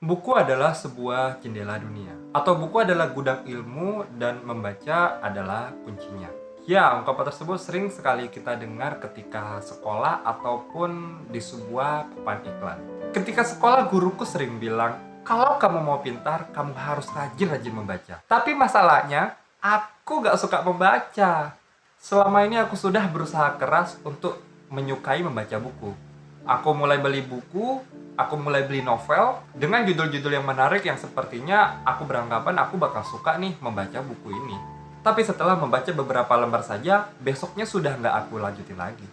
Buku adalah sebuah jendela dunia, atau buku adalah gudang ilmu dan membaca adalah kuncinya. Ya, ungkapan tersebut sering sekali kita dengar ketika sekolah ataupun di sebuah papan iklan. Ketika sekolah, guruku sering bilang, kalau kamu mau pintar, kamu harus rajin-rajin membaca. Tapi masalahnya, aku gak suka membaca. Selama ini aku sudah berusaha keras untuk menyukai membaca buku. Aku mulai beli buku, aku mulai beli novel dengan judul-judul yang menarik yang sepertinya aku beranggapan aku bakal suka nih membaca buku ini. Tapi setelah membaca beberapa lembar saja, besoknya sudah nggak aku lanjutin lagi.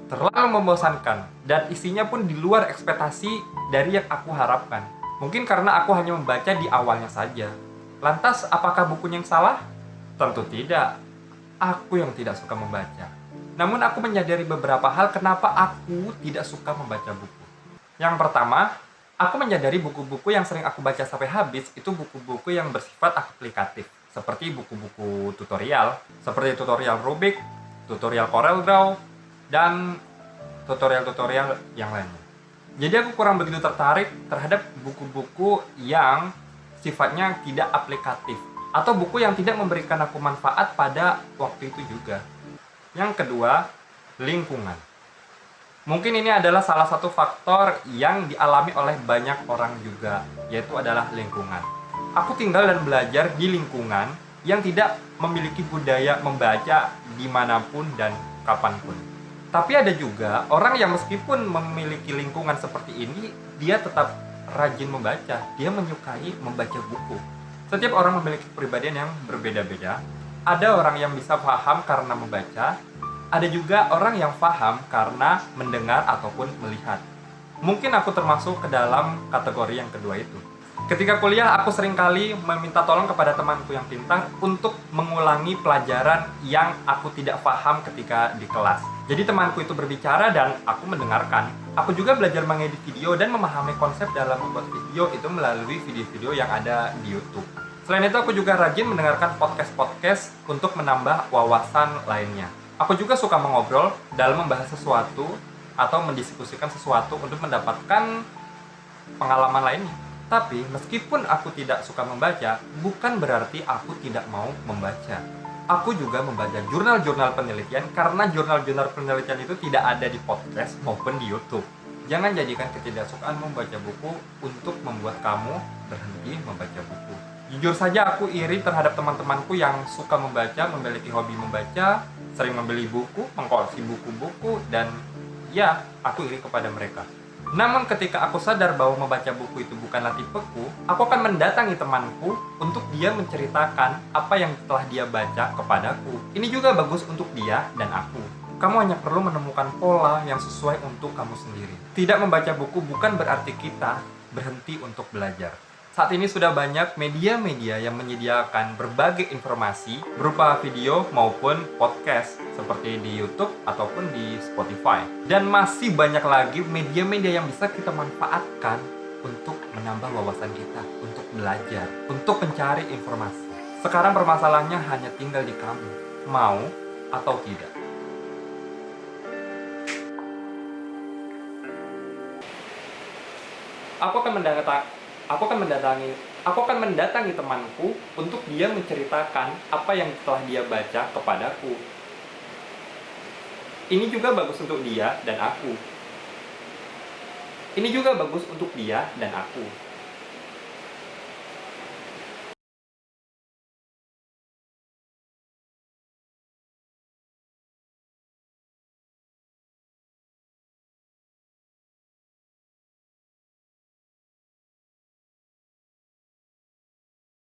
Terlalu membosankan, dan isinya pun di luar ekspektasi dari yang aku harapkan. Mungkin karena aku hanya membaca di awalnya saja. Lantas, apakah bukunya yang salah? Tentu tidak. Aku yang tidak suka membaca. Namun aku menyadari beberapa hal kenapa aku tidak suka membaca buku. Yang pertama, aku menyadari buku-buku yang sering aku baca sampai habis itu buku-buku yang bersifat aplikatif. Seperti buku-buku tutorial, seperti tutorial Rubik, tutorial CorelDRAW, dan tutorial-tutorial yang lainnya. Jadi aku kurang begitu tertarik terhadap buku-buku yang sifatnya tidak aplikatif, atau buku yang tidak memberikan aku manfaat pada waktu itu juga. Yang kedua, lingkungan. Mungkin ini adalah salah satu faktor yang dialami oleh banyak orang juga, yaitu adalah lingkungan. Aku tinggal dan belajar di lingkungan yang tidak memiliki budaya membaca dimanapun dan kapanpun. Tapi ada juga orang yang meskipun memiliki lingkungan seperti ini, dia tetap rajin membaca, dia menyukai membaca buku. Setiap orang memiliki kepribadian yang berbeda-beda. Ada orang yang bisa paham karena membaca, ada juga orang yang paham karena mendengar ataupun melihat. Mungkin aku termasuk ke dalam kategori yang kedua itu. Ketika kuliah, aku seringkali meminta tolong kepada temanku yang pintar untuk mengulangi pelajaran yang aku tidak paham ketika di kelas. Jadi temanku itu berbicara dan aku mendengarkan. Aku juga belajar mengedit video dan memahami konsep dalam membuat video itu melalui video-video yang ada di YouTube. Selain itu, aku juga rajin mendengarkan podcast-podcast untuk menambah wawasan lainnya. Aku juga suka mengobrol dalam membahas sesuatu atau mendiskusikan sesuatu untuk mendapatkan pengalaman lainnya. Tapi meskipun aku tidak suka membaca, bukan berarti aku tidak mau membaca. Aku juga membaca jurnal-jurnal penelitian karena jurnal-jurnal penelitian itu tidak ada di podcast maupun di YouTube. Jangan jadikan ketidaksukaan membaca buku untuk membuat kamu berhenti membaca buku. Jujur saja aku iri terhadap teman-temanku yang suka membaca, memiliki hobi membaca, sering membeli buku, mengkoleksi buku-buku, dan ya, aku iri kepada mereka. Namun ketika aku sadar bahwa membaca buku itu bukanlah tipeku, aku akan mendatangi temanku untuk dia menceritakan apa yang telah dia baca kepadaku. Ini juga bagus untuk dia dan aku. Kamu hanya perlu menemukan pola yang sesuai untuk kamu sendiri. Tidak membaca buku bukan berarti kita berhenti untuk belajar. Saat ini sudah banyak media-media yang menyediakan berbagai informasi berupa video maupun podcast seperti di YouTube ataupun di Spotify. Dan masih banyak lagi media-media yang bisa kita manfaatkan untuk menambah wawasan kita, untuk belajar, untuk mencari informasi. Sekarang permasalahannya hanya tinggal di kamu, mau atau tidak. Aku akan mendatangi temanku untuk dia menceritakan apa yang telah dia baca kepadaku. Ini juga bagus untuk dia dan aku. Ini juga bagus untuk dia dan aku.